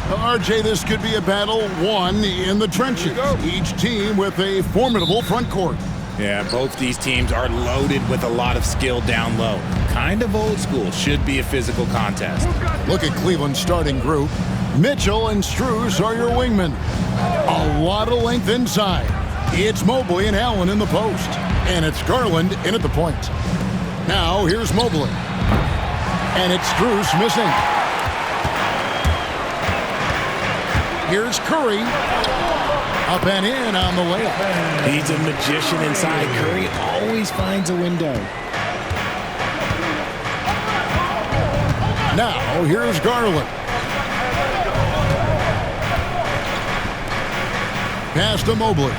RJ, this could be a battle won in the trenches. Each team with a formidable front court. Yeah, both these teams are loaded with a lot of skill down low. Kind of old school. Should be a physical contest. Look at Cleveland's starting group. Mitchell and Strus are your wingmen. A lot of length inside. It's Mobley and Allen in the post. And it's Garland in at the point. Now here's Mobley. And it's Strus missing. Here's Curry. Up and in on the layup. He's a magician inside. Curry always finds a window. Now here's Garland. Pass to Mobley.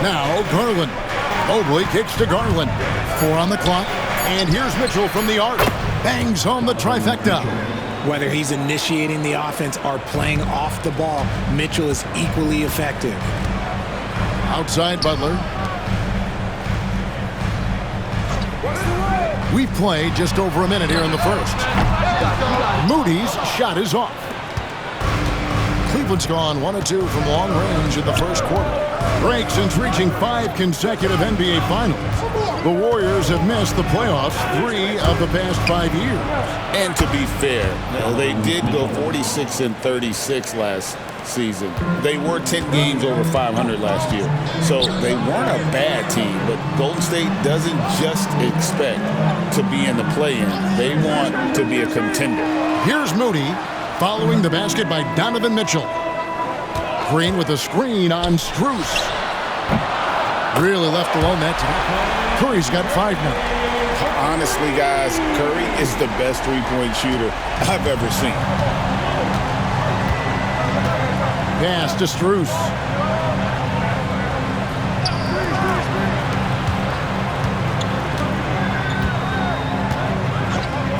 Now Garland. Mobley kicks to Garland. 4 on the clock. And here's Mitchell from the arc. Bangs home the trifecta. Whether he's initiating the offense or playing off the ball, Mitchell is equally effective. Outside Butler. We've played just over a minute here in the first. Moody's shot is off. Cleveland's gone 1 of 2 from long range in the first quarter. Break since reaching 5 consecutive NBA Finals. The Warriors have missed the playoffs 3 of the past 5 years. And to be fair, they did go 46-36 last season. They were 10 games over 500 last year. So they weren't a bad team, but Golden State doesn't just expect to be in the play-in. They want to be a contender. Here's Moody following the basket by Donovan Mitchell. Green with a screen on Strus. Really left alone that time. Curry's got 5 now. Honestly, guys, Curry is the best three-point shooter I've ever seen. Pass to Strus.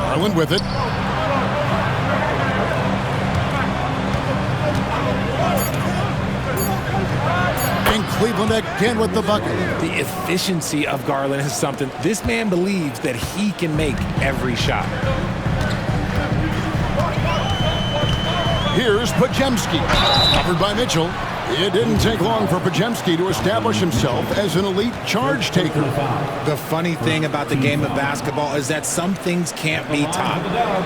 Garland with it. And Cleveland again with the bucket. The efficiency of Garland is something. This man believes that he can make every shot. Here's Podziemski. Covered by Mitchell. It didn't take long for Podziemski to establish himself as an elite charge taker. The funny thing about the game of basketball is that some things can't be taught.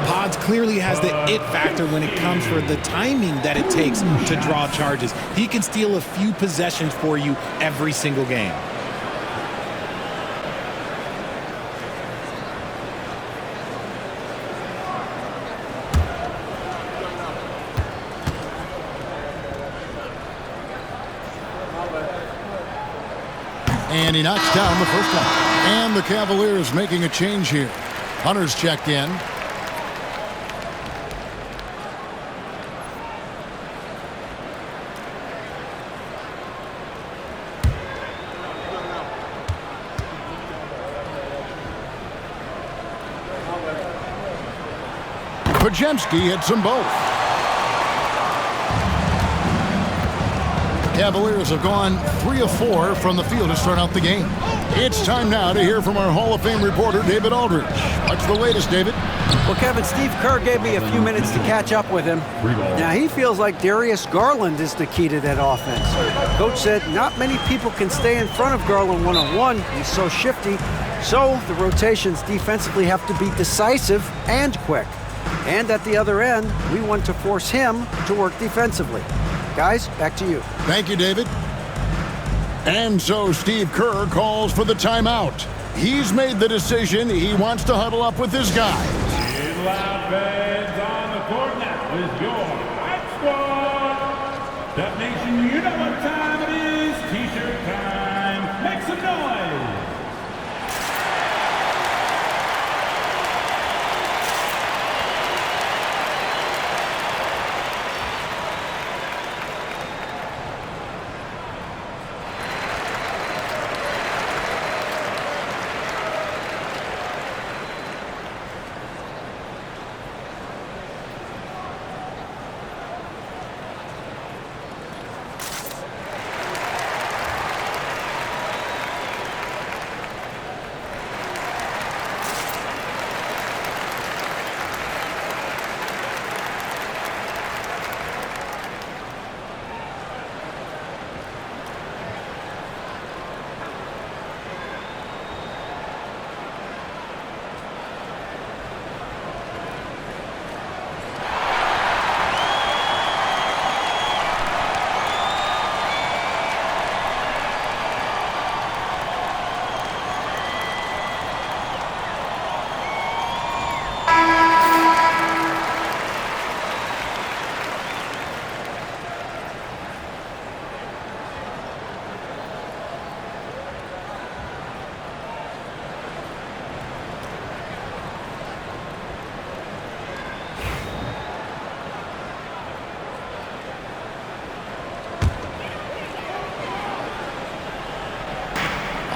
Pods clearly has the it factor when it comes for the timing that it takes to draw charges. He can steal a few possessions for you every single game. And he knocks down the first one. And the Cavaliers making a change here. Hunter's checked in. Podziemski hits them both. Cavaliers have gone 3 of 4 from the field to start out the game. It's time now to hear from our Hall of Fame reporter, David Aldridge. What's the latest, David? Well, Kevin, Steve Kerr gave me a few minutes to catch up with him. Now, he feels like Darius Garland is the key to that offense. Coach said not many people can stay in front of Garland one-on-one. He's so shifty. So the rotations defensively have to be decisive and quick. And at the other end, we want to force him to work defensively. Guys, back to you. Thank you, David. And so Steve Kerr calls for the timeout. He's made the decision. He wants to huddle up with his guys. Loud fans on the court now with your Hype Squad. Dub Nation, you know what time it is. T-shirt time. Make some noise.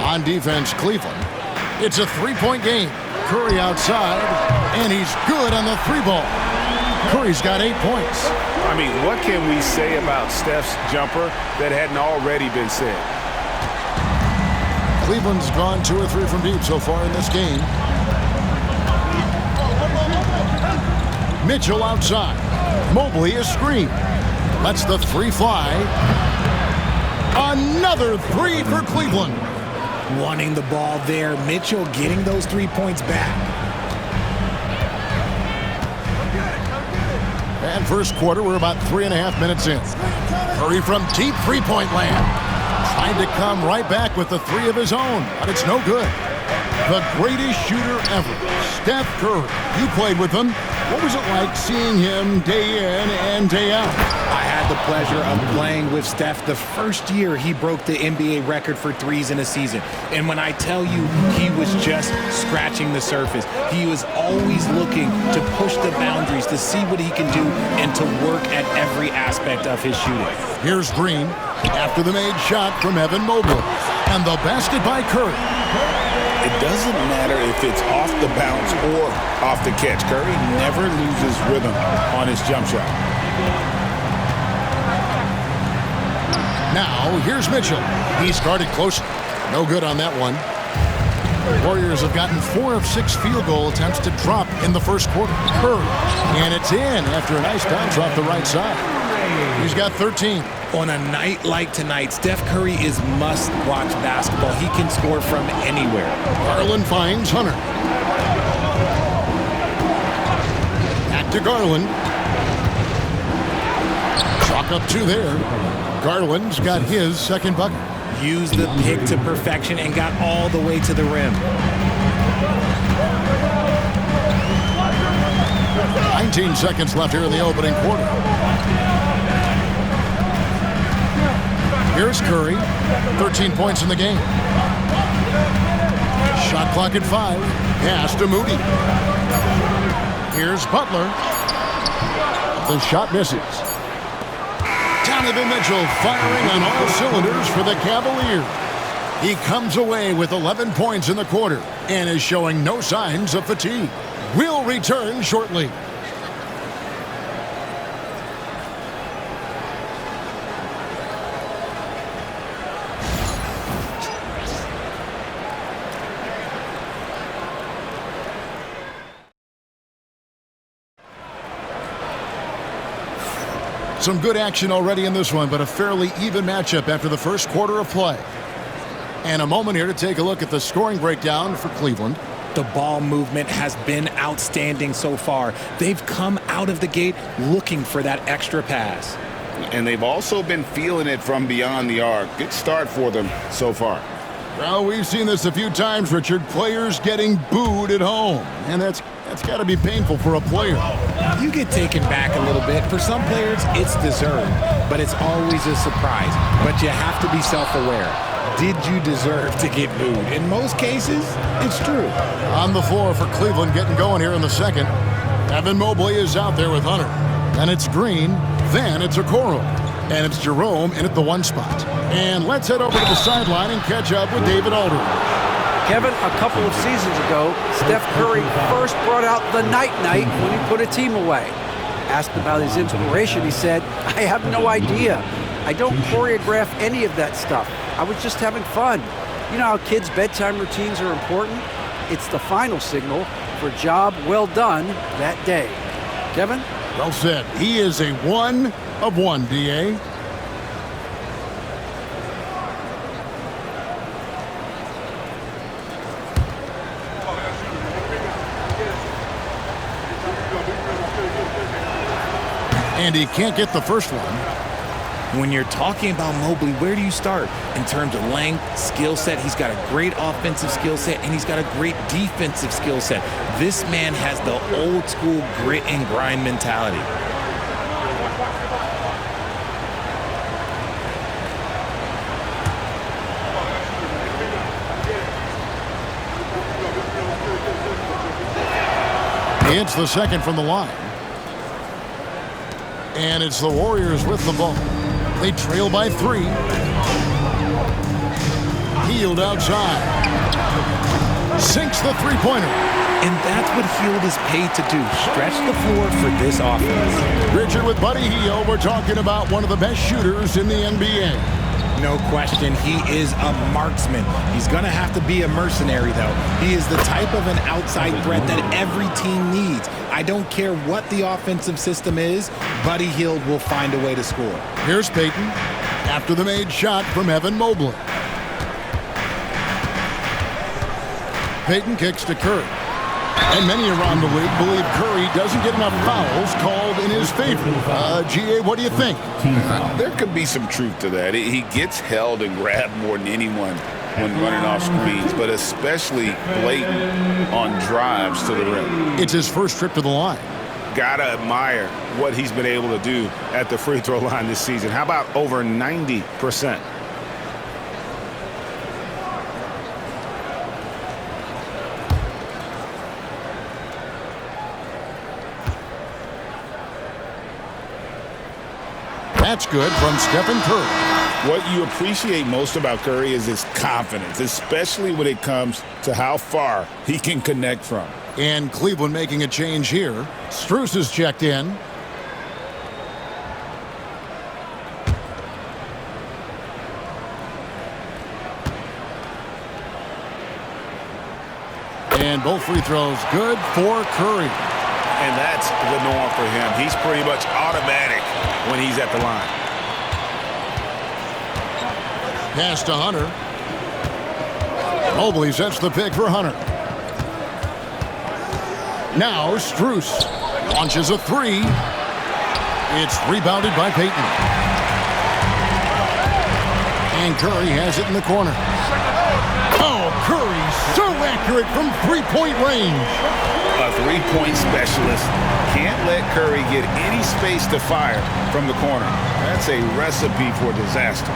On defense, Cleveland. It's a three-point game. Curry outside, and he's good on the three ball. Curry's got 8 points. I mean, what can we say about Steph's jumper that hadn't already been said? Cleveland's gone 2 or 3 from deep so far in this game. Mitchell outside. Mobley a screen. Lets the three fly. Another three for Cleveland. Wanting the ball there. Mitchell getting those 3 points back. And first quarter, we're about 3.5 minutes in. Curry from deep three-point land. Trying to come right back with the three of his own, but it's no good. The greatest shooter ever, Steph Curry. You played with him. What was it like seeing him day in and day out? I had the pleasure of playing with Steph the first year he broke the NBA record for threes in a season. And when I tell you he was just scratching the surface, he was always looking to push the boundaries, to see what he can do, and to work at every aspect of his shooting. Here's Green after the made shot from Evan Mobley. And the basket by Curry. It doesn't matter if it's off the bounce or off the catch. Curry never loses rhythm on his jump shot. Now, here's Mitchell. He started close. No good on that one. Warriors have gotten 4 of 6 field goal attempts to drop in the first quarter. Curry. And it's in after a nice bounce off the right side. He's got 13. On a night like tonight, Steph Curry is must-watch basketball. He can score from anywhere. Garland finds Hunter. Back to Garland. Chalk up 2 there. Garland's got his second bucket. Used the pick to perfection and got all the way to the rim. 19 seconds left here in the opening quarter. Here's Curry, 13 points in the game. Shot clock at 5. Pass to Moody. Here's Butler. The shot misses. Donovan Mitchell firing on all cylinders for the Cavaliers. He comes away with 11 points in the quarter and is showing no signs of fatigue. We'll return shortly. Some good action already in this one, but a fairly even matchup after the first quarter of play. And a moment here to take a look at the scoring breakdown for Cleveland. The ball movement has been outstanding so far. They've come out of the gate looking for that extra pass. And they've also been feeling it from beyond the arc. Good start for them so far. Well, we've seen this a few times, Richard. Players getting booed at home. And that's got to be painful for a player. You get taken back a little bit. For some players, it's deserved, but it's always a surprise. But you have to be self-aware. Did you deserve to get booed? In most cases, it's true. On the floor for Cleveland getting going here in the second. Evan Mobley is out there with Hunter. Then it's Green. Then it's Okoro. And it's Jerome in at the 1 spot. And let's head over to the sideline and catch up with David Aldridge. Kevin, a couple of seasons ago, Steph Curry first brought out the night-night when he put a team away. Asked about his inspiration, he said, "I have no idea. I don't choreograph any of that stuff. I was just having fun." You know how kids' bedtime routines are important? It's the final signal for a job well done that day. Kevin? Well said. He is a 1 of 1, D.A. And he can't get the first one. When you're talking about Mobley, where do you start? In terms of length, skill set, he's got a great offensive skill set, and he's got a great defensive skill set. This man has the old school grit and grind mentality. It's the second from the line. And it's the Warriors with the ball. They trail by 3. Hield outside. Sinks the three-pointer. And that's what Hield is paid to do, stretch the floor for this offense. Richard, with Buddy Hield, we're talking about one of the best shooters in the NBA. No question, he is a marksman. He's going to have to be a mercenary, though. He is the type of an outside threat that every team needs. I don't care what the offensive system is, Buddy Hield will find a way to score. Here's Payton after the made shot from Evan Mobley. Payton kicks to Curry. And many around the league believe Curry doesn't get enough fouls called in his favor. GA, what do you think? There could be some truth to that. He gets held and grabbed more than anyone when running off screens, but especially blatant on drives to the rim. It's his first trip to the line. Gotta admire what he's been able to do at the free throw line this season. How about over 90%? That's good from Stephen Curry. What you appreciate most about Curry is his confidence, especially when it comes to how far he can connect from. And Cleveland making a change here. Strus is checked in. And both free throws good for Curry. And that's the norm for him. He's pretty much automatic when he's at the line. Pass to Hunter. Mobley sets the pick for Hunter. Now Strus launches a three. It's rebounded by Payton. And Curry has it in the corner. Oh, Curry so accurate from three-point range. A three-point specialist can't let Curry get any space to fire from the corner. That's a recipe for disaster.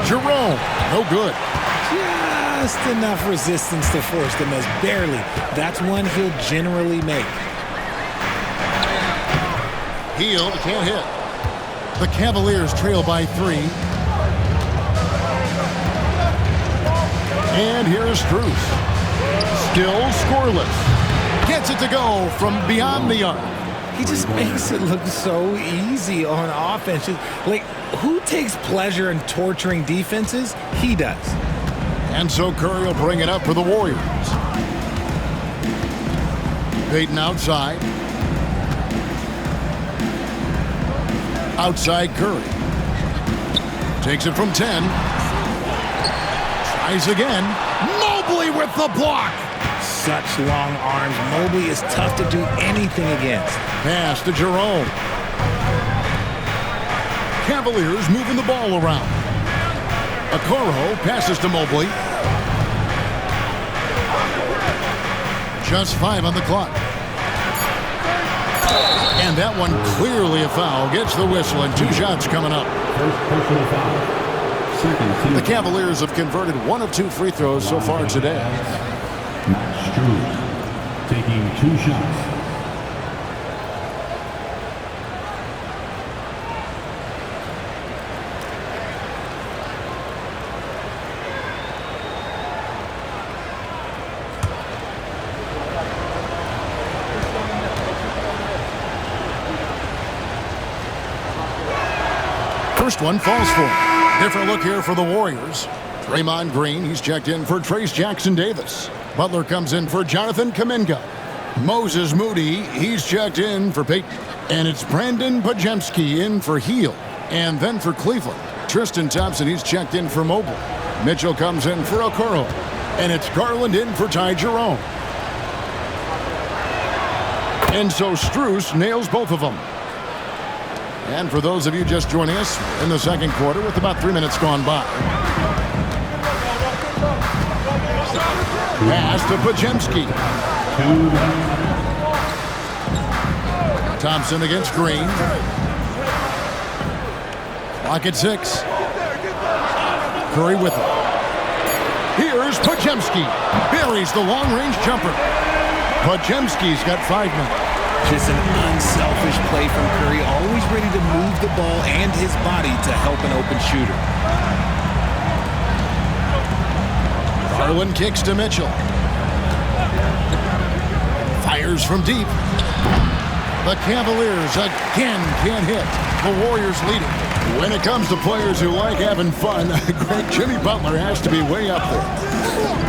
Jerome, no good. Just enough resistance to force the miss, barely. That's one he'll generally make. Hield can't hit. The Cavaliers trail by 3. And here's Strus. Still scoreless. Gets it to go from beyond the arc. He just makes it look so easy on offense. Like, who takes pleasure in torturing defenses? He does. And so Curry will bring it up for the Warriors. Payton outside. Outside Curry. Takes it from 10. Tries again. Mobley with the block. Such long arms. Mobley is tough to do anything against. Pass to Jerome. Cavaliers moving the ball around. Okoro passes to Mobley. Just 5 on the clock. And that one clearly a foul. Gets the whistle and 2 shots coming up. The Cavaliers have converted 1 of 2 free throws so far today. Max Strus taking 2 shots. First one falls for him. Different look here for the Warriors. Draymond Green, he's checked in for Trace Jackson-Davis. Butler comes in for Jonathan Kuminga. Moses Moody, he's checked in for Payton. And it's Brandon Podziemski in for Hield. And then for Cleveland, Tristan Thompson, he's checked in for Mobley. Mitchell comes in for Okoro. And it's Garland in for Ty Jerome. And so Strus nails both of them. And for those of you just joining us in the second quarter with about 3 minutes gone by. Pass to Podziemski. Thompson against Green. Clock at 6. Curry with it. Here's Podziemski. Buries the long-range jumper. Podziemski's got 5 minutes. Just an unselfish play from Curry, always ready to move the ball and his body to help an open shooter. Garland kicks to Mitchell. Fires from deep. The Cavaliers again can't hit. The Warriors leading. When it comes to players who like having fun, great Jimmy Butler has to be way up there.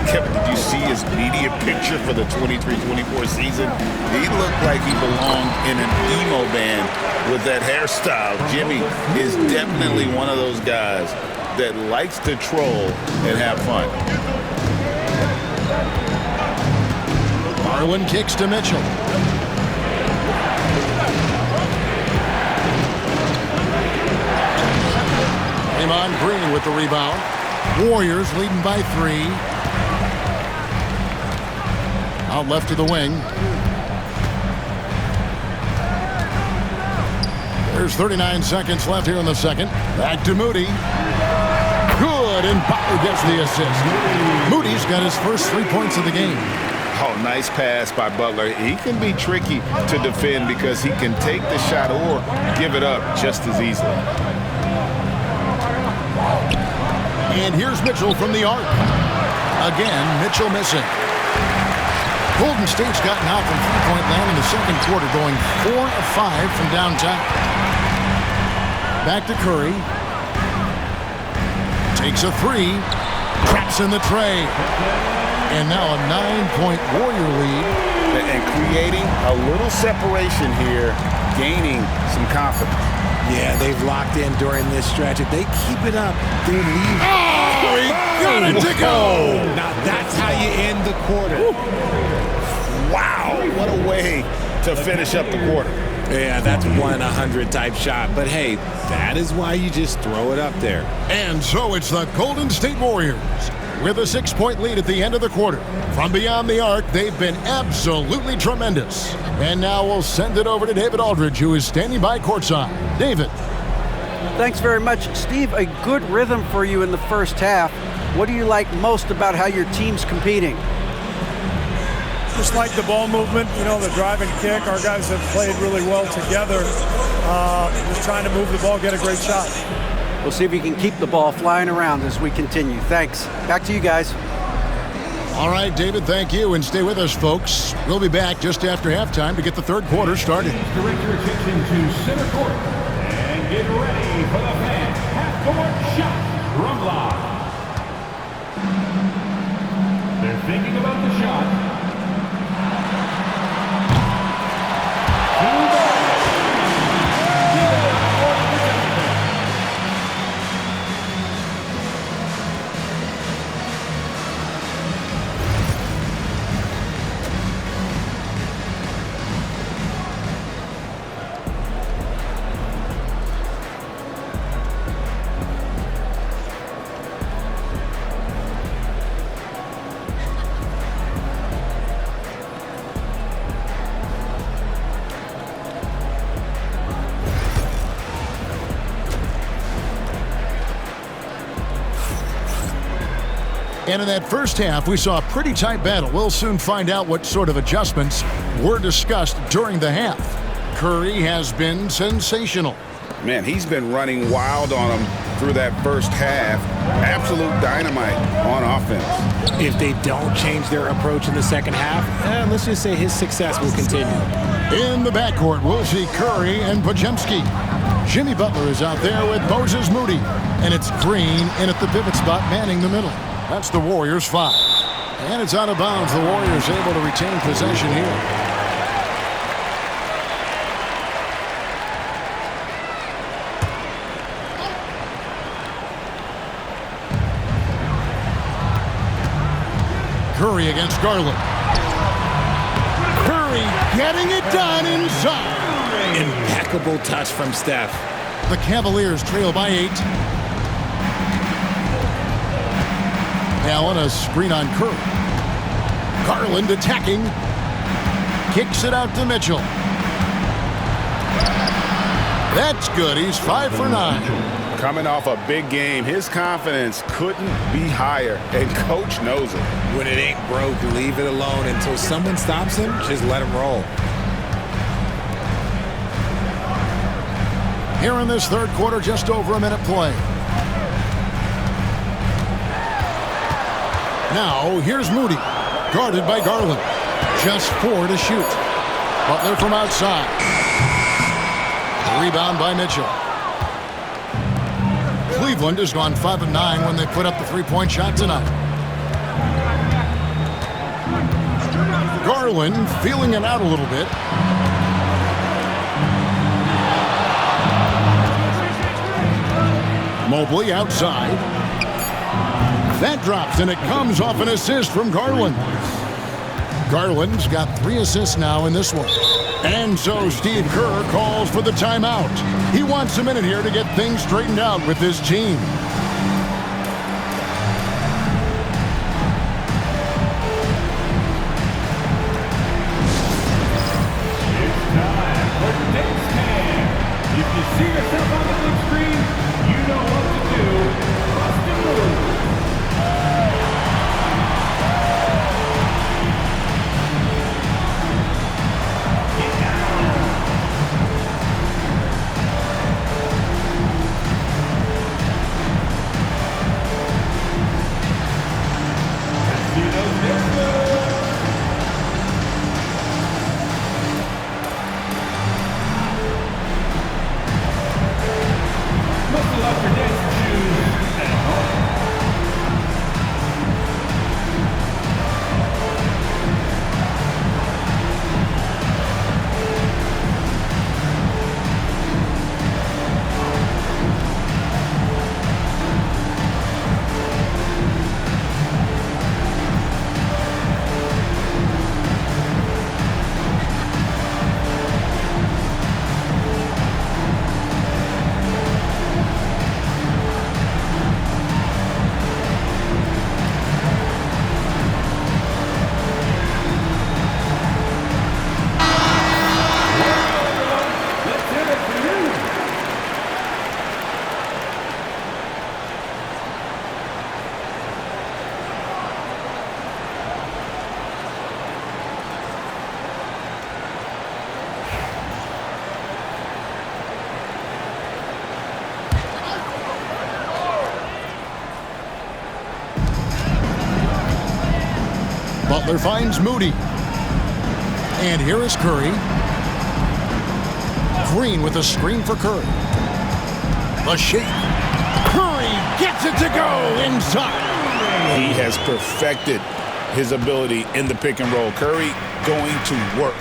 Kevin, did you see his media picture for the 23-24 season? He looked like he belonged in an emo band with that hairstyle. Jimmy is definitely one of those guys that likes to troll and have fun. Garland kicks to Mitchell. Draymond Green with the rebound. Warriors leading by 3. Out left to the wing. There's 39 seconds left here in the second. Back to Moody. Good, and Butler gets the assist. Moody's got his first 3 points of the game. Oh, nice pass by Butler. He can be tricky to defend because he can take the shot or give it up just as easily. And here's Mitchell from the arc. Again, Mitchell missing. Golden State's gotten out from three-point land in the second quarter, going 4 of 5 from downtown. Back to Curry. Takes a 3. Traps in the tray. And now a 9-point Warrior lead. And creating a little separation here, gaining some confidence. Yeah, they've locked in during this stretch. If they keep it up, they leave. Oh, he got it to go! Now that's how you end the quarter. Wow, what a way to finish up the quarter. Yeah, that's 1 in 100 type shot. But hey, that is why you just throw it up there. And so it's the Golden State Warriors with a 6-point lead at the end of the quarter. From beyond the arc, they've been absolutely tremendous. And now we'll send it over to David Aldridge, who is standing by courtside. David. Thanks very much, Steve. A good rhythm for you in the first half. What do you like most about how your team's competing? Just like the ball movement, the drive and kick. Our guys have played really well together. Just trying to move the ball, get a great shot. We'll see if you can keep the ball flying around as we continue. Thanks. Back to you guys. All right, David, thank you. And stay with us, folks. We'll be back just after halftime to get the third quarter started. Direct your attention to center court and get ready for the fan half-court shot from live. They're thinking about the shot. And in that first half, we saw a pretty tight battle. We'll soon find out what sort of adjustments were discussed during the half. Curry has been sensational. Man, he's been running wild on them through that first half. Absolute dynamite on offense. If they don't change their approach in the second half, let's just say his success will continue. In the backcourt, we'll see Curry and Podziemski. Jimmy Butler is out there with Moses Moody. And it's Green in at the pivot spot, manning the middle. That's the Warriors' 5. And it's out of bounds. The Warriors able to retain possession here. Curry against Garland. Curry getting it done inside. Impeccable touch from Steph. The Cavaliers trail by 8. Allen, a screen on Curry. Garland attacking. Kicks it out to Mitchell. That's good. He's 5 for 9. Coming off a big game, his confidence couldn't be higher, and Coach knows it. When it ain't broke, leave it alone until someone stops him. Just let him roll. Here in this third quarter, just over a minute play. Now, here's Moody, guarded by Garland. Just 4 to shoot. Butler from outside. Rebound by Mitchell. Cleveland has gone 5 of 9 when they put up the three-point shot tonight. Garland feeling it out a little bit. Mobley outside. That drops, and it comes off an assist from Garland. Garland's got 3 assists now in this one. And so Steve Kerr calls for the timeout. He wants a minute here to get things straightened out with his team. It's time for next man. If you see yourself on the big screen, you know what to do. Bust and move. Muscle up your dancing shoes at home. Let's hit it for you. Butler finds Moody. And here is Curry. Green with a screen for Curry. The shake. Curry gets it to go inside. He has perfected his ability in the pick and roll. Curry going to work.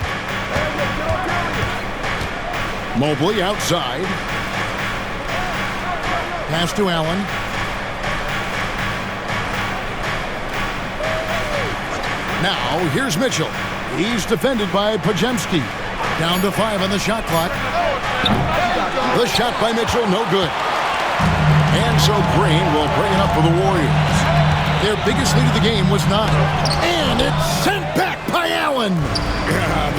Mobley outside. Pass to Allen. Now, here's Mitchell. He's defended by Podziemski. Down to 5 on the shot clock. The shot by Mitchell, no good. And so Green will bring it up for the Warriors. Their biggest lead of the game was 9. And it's sent back by Allen.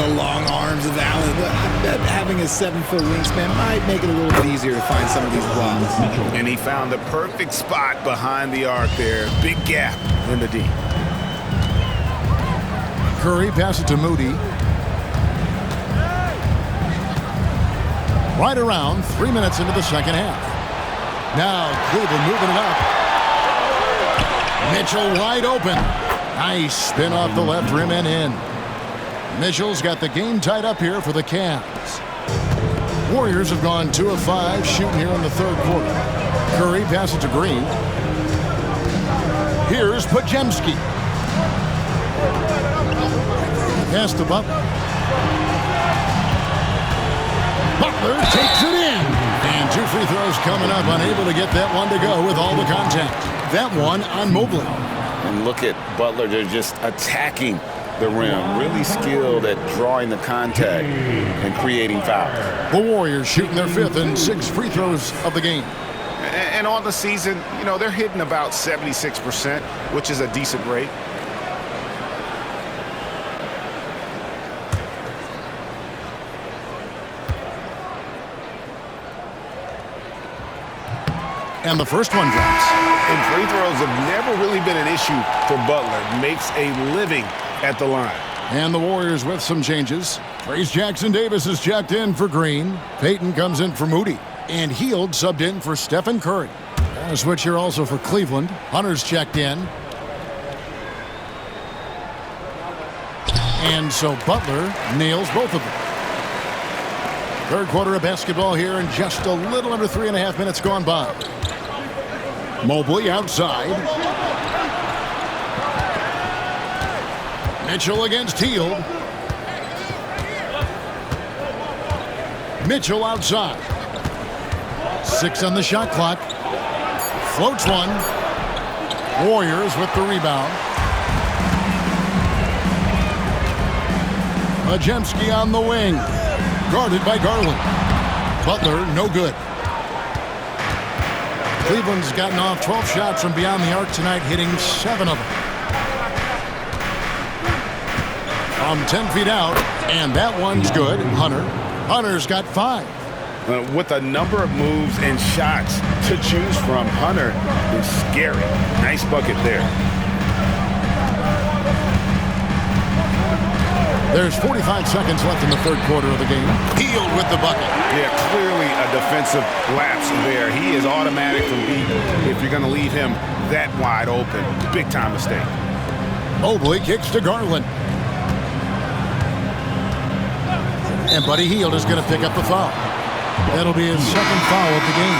The long arms of Allen. I bet having a 7-foot wingspan might make it a little bit easier to find some of these blocks. And he found the perfect spot behind the arc there. Big gap in the D. Curry passes to Moody. Right around 3 minutes into the second half. Now Cleveland moving it up. Mitchell wide open. Nice spin off the left rim and in. Mitchell's got the game tied up here for the Cavs. Warriors have gone 2 of 5 shooting here in the third quarter. Curry passes to Green. Here's Podziemski. Pass to Butler. Butler takes it in. And 2 free throws coming up. Unable to get that one to go with all the contact. That one on Mobley. And look at Butler. They're just attacking the rim. Really skilled at drawing the contact and creating fouls. The Warriors shooting their 5th and 6 free throws of the game. And on the season, you know, they're hitting about 76%, which is a decent rate. And the first one drops. And free throws have never really been an issue for Butler. Makes a living at the line. And the Warriors with some changes. Trace Jackson-Davis is checked in for Green. Payton comes in for Moody. And Hield subbed in for Stephen Curry. A switch here also for Cleveland. Hunter's checked in. And so Butler nails both of them. Third quarter of basketball here, and just a little under 3.5 minutes gone by. Mobley outside. Mitchell against Hield. Mitchell outside. 6 on the shot clock. Floats one. Warriors with the rebound. Majemski on the wing. Guarded by Garland. Butler, no good. Cleveland's gotten off 12 shots from beyond the arc tonight, hitting 7 of them. From 10 feet out, and that one's good. Hunter's got 5. With a number of moves and shots to choose from, Hunter is scary. Nice bucket there. There's 45 seconds left in the third quarter of the game. Hield with the bucket. Yeah, clearly a defensive lapse there. He is automatic from deep if you're going to leave him that wide open. Big time mistake. Mobley kicks to Garland. And Buddy Hield is going to pick up the foul. That'll be his second foul of the game.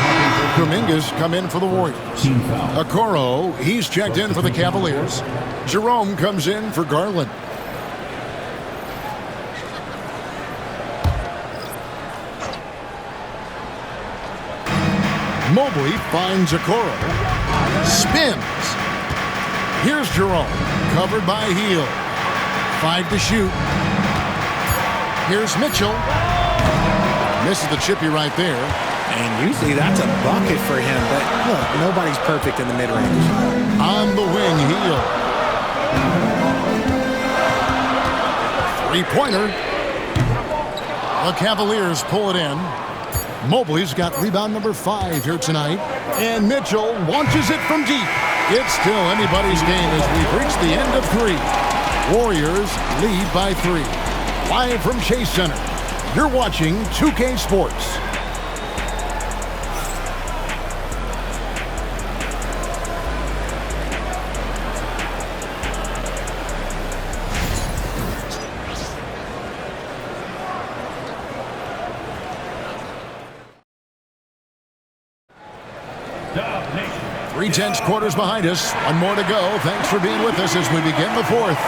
Kuminga's come in for the Warriors. Okoro, he's checked in for the Cavaliers. Jerome comes in for Garland. Mobley finds Okoro. Spins. Here's Jerome. Covered by Hield. 5 to shoot. Here's Mitchell. Misses the chippy right there. And usually that's a bucket for him, but look, nobody's perfect in the mid-range. On the wing, Hield. 3-pointer. The Cavaliers pull it in. Mobley's got rebound number 5 here tonight. And Mitchell launches it from deep. It's still anybody's game as we've reached the end of 3. Warriors lead by 3. Live from Chase Center, you're watching 2K Sports. Three-tenths quarters behind us. One more to go. Thanks for being with us as we begin the fourth.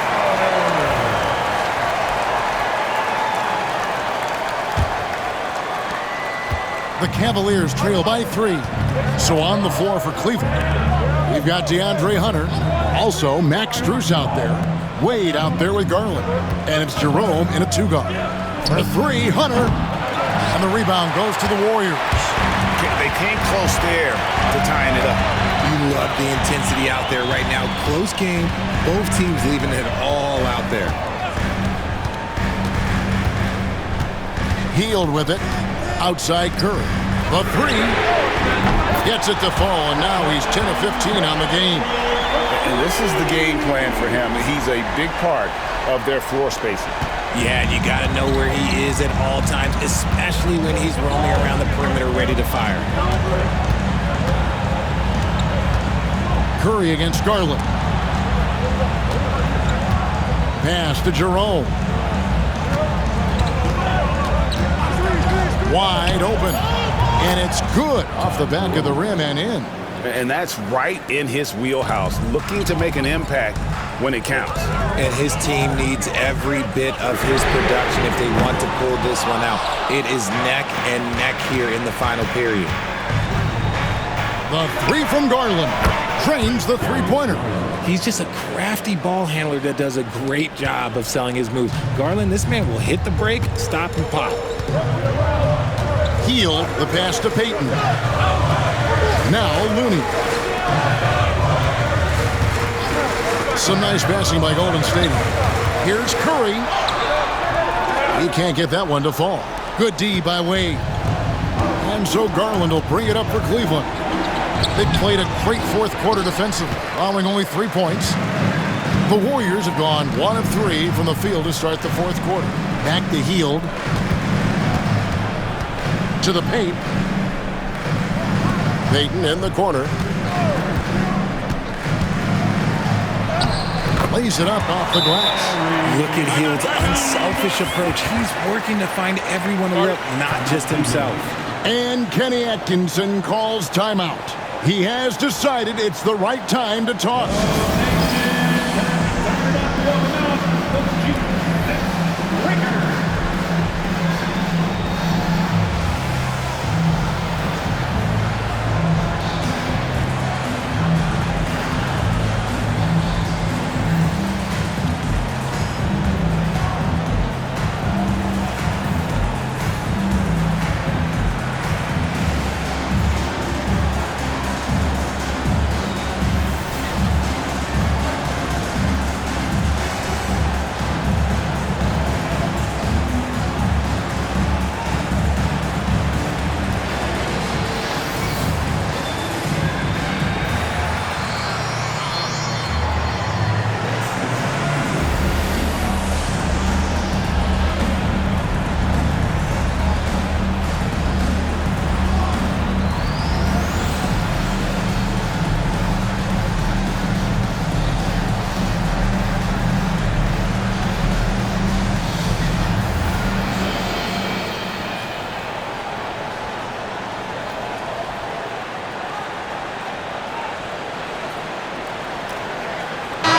The Cavaliers trail by 3. So on the floor for Cleveland, we've got DeAndre Hunter. Also, Max Strus out there. Wade out there with Garland. And it's Jerome in a 2-guard. For 3, Hunter. And the rebound goes to the Warriors. They came close there to tying it up. You love the intensity out there right now. Close game. Both teams leaving it all out there. Hield with it. Outside Curry. The 3. Gets it to fall, and now he's 10 of 15 on the game. And this is the game plan for him. He's a big part of their floor spacing. Yeah, and you got to know where he is at all times, especially when he's roaming around the perimeter ready to fire. Curry against Garland. Pass to Jerome. Wide open. And it's good off the back of the rim and in. And that's right in his wheelhouse, looking to make an impact when it counts. And his team needs every bit of his production if they want to pull this one out. It is neck and neck here in the final period. The 3 from Garland trains the 3-pointer. He's just a crafty ball handler that does a great job of selling his moves. Garland, this man will hit the break, stop, and pop. Hield the pass to Payton. Now Looney. Some nice passing by Golden State. Here's Curry. He can't get that one to fall. Good D by Wade. And so Garland will bring it up for Cleveland. They played a great fourth quarter defensively, allowing only 3 points. The Warriors have gone 1 of 3 from the field to start the fourth quarter. Back to Hield. To the paint. Payton in the corner. Lays it up off the glass. Look at Hield's unselfish approach. He's working to find everyone to look, not just himself. And Kenny Atkinson calls timeout. He has decided it's the right time to toss.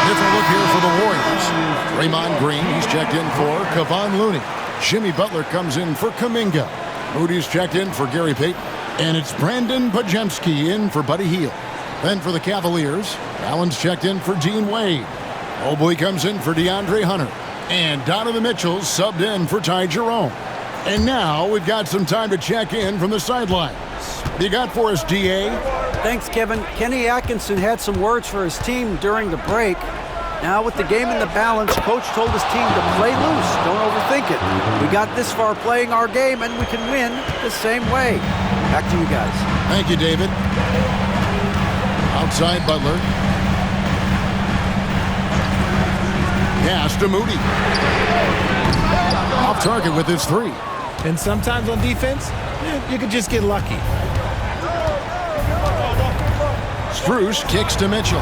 Different look here for the Warriors. Draymond Green, he's checked in for Kevon Looney. Jimmy Butler comes in for Kuminga. Moody's checked in for Gary Payton. And it's Brandon Podziemski in for Buddy Hield. Then for the Cavaliers, Allen's checked in for Dean Wade. Mobley comes in for DeAndre Hunter. And Donovan Mitchell's subbed in for Ty Jerome. And now we've got some time to check in from the sidelines. You got for us, DA? Thanks, Kevin. Kenny Atkinson had some words for his team during the break. Now with the game in the balance, coach told his team to play loose. Don't overthink it. We got this far playing our game, and we can win the same way. Back to you guys. Thank you, David. Outside Butler. Pass to Moody. Off target with his three. And sometimes on defense, you could just get lucky. Strus kicks to Mitchell.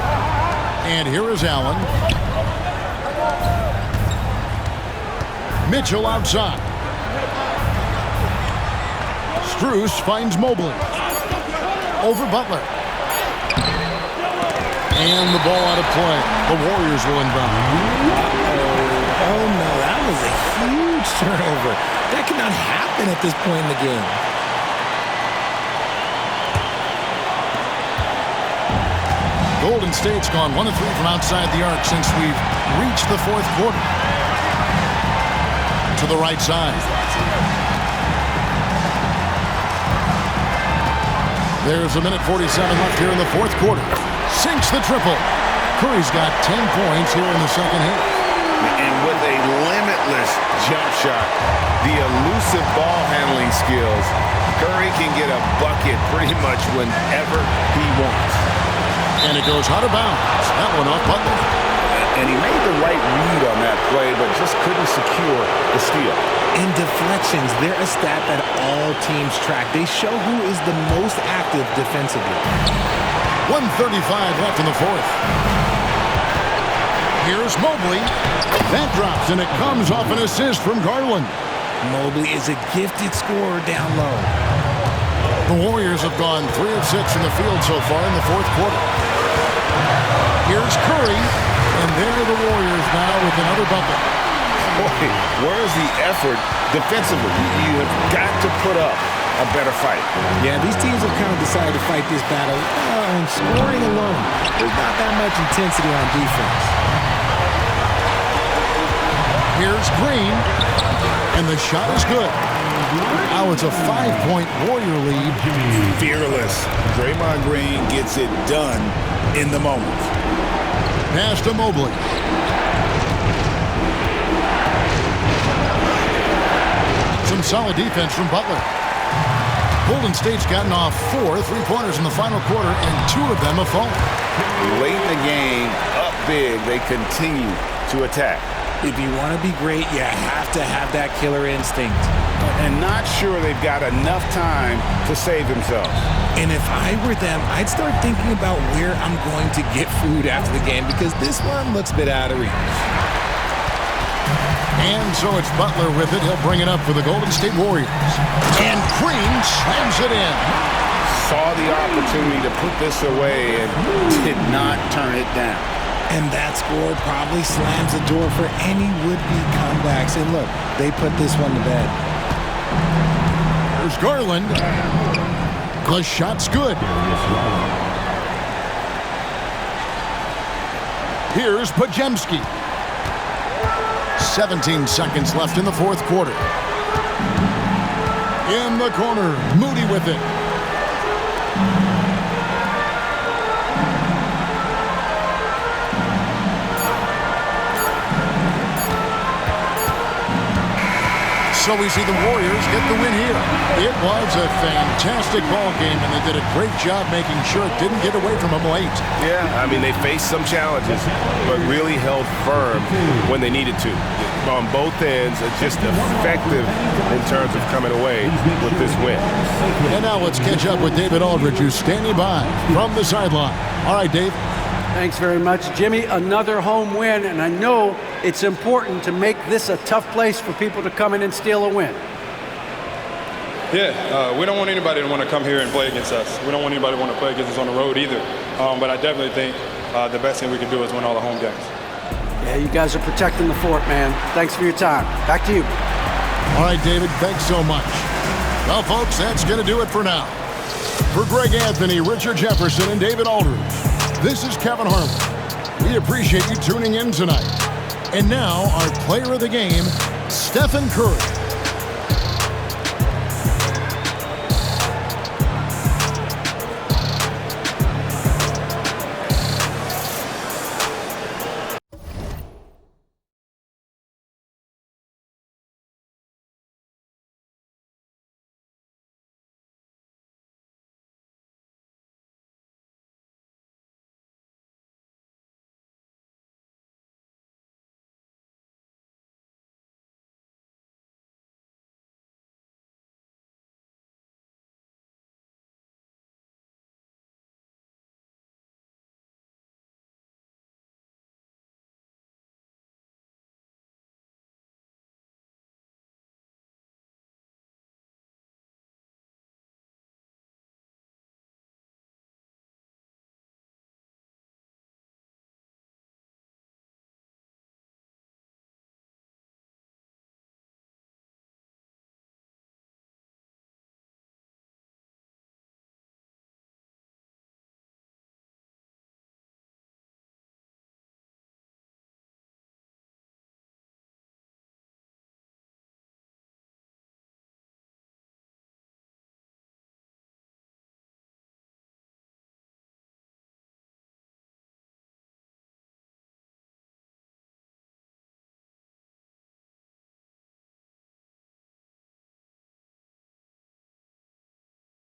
And here is Allen. Mitchell outside. Strus finds Mobley. Over Butler. And the ball out of play. The Warriors will inbound. Oh no, that was a huge turnover. That cannot happen at this point in the game. Golden State's gone 1 of 3 from outside the arc since we've reached the fourth quarter. To the right side. There's a minute 47 left here in the fourth quarter. Sinks the triple. Curry's got 10 points here in the second half. And with a limitless jump shot, the elusive ball handling skills, Curry can get a bucket pretty much whenever he wants. And it goes out of bounds. That one off Butler. And he made the right read on that play, but just couldn't secure the steal. In deflections, they're a stat that all teams track. They show who is the most active defensively. 1:35 left in the fourth. Here's Mobley. That drops, and it comes off an assist from Garland. Mobley is a gifted scorer down low. The Warriors have gone 3 of 6 in the field so far in the fourth quarter. Here's Curry, and there are the Warriors now with another bucket. Boy, where's the effort defensively? You have got to put up a better fight. Yeah, these teams have kind of decided to fight this battle on scoring alone. There's not that much intensity on defense. Here's Green, and the shot is good. Now it's a 5-point Warrior lead. Fearless. Draymond Green gets it done in the moment. Pass to Mobley. Some solid defense from Butler. Golden State's gotten off 4 3-pointers in the final quarter, and 2 of them have fallen. Late in the game, up big, they continue to attack. If you want to be great, you have to have that killer instinct. And not sure they've got enough time to save themselves. And if I were them, I'd start thinking about where I'm going to get food after the game because this one looks a bit out of reach. And so it's Butler with it. He'll bring it up for the Golden State Warriors. And Green slams it in. Saw the opportunity to put this away and did not turn it down. And that score probably slams the door for any would-be comebacks. And look, they put this one to bed. There's Garland. The shot's good. Here's Podziemski. 17 seconds left in the fourth quarter. In the corner, Moody with it. So we see the Warriors get the win here. It was a fantastic ball game, and they did a great job making sure it didn't get away from them late. Yeah, I mean, they faced some challenges, but really held firm when they needed to. On both ends, just effective in terms of coming away with this win. And now let's catch up with David Aldridge, who's standing by from the sideline. All right, Dave. Thanks very much, Jimmy. Another home win, and I know it's important to make this a tough place for people to come in and steal a win. Yeah, we don't want anybody to want to come here and play against us. We don't want anybody to want to play against us on the road either. But I definitely think the best thing we can do is win all the home games. Yeah, you guys are protecting the fort, man. Thanks for your time. Back to you. All right, David, thanks so much. Well, folks, that's going to do it for now. For Greg Anthony, Richard Jefferson, and David Aldridge, this is Kevin Harlan. We appreciate you tuning in tonight. And now, our player of the game, Stephen Curry.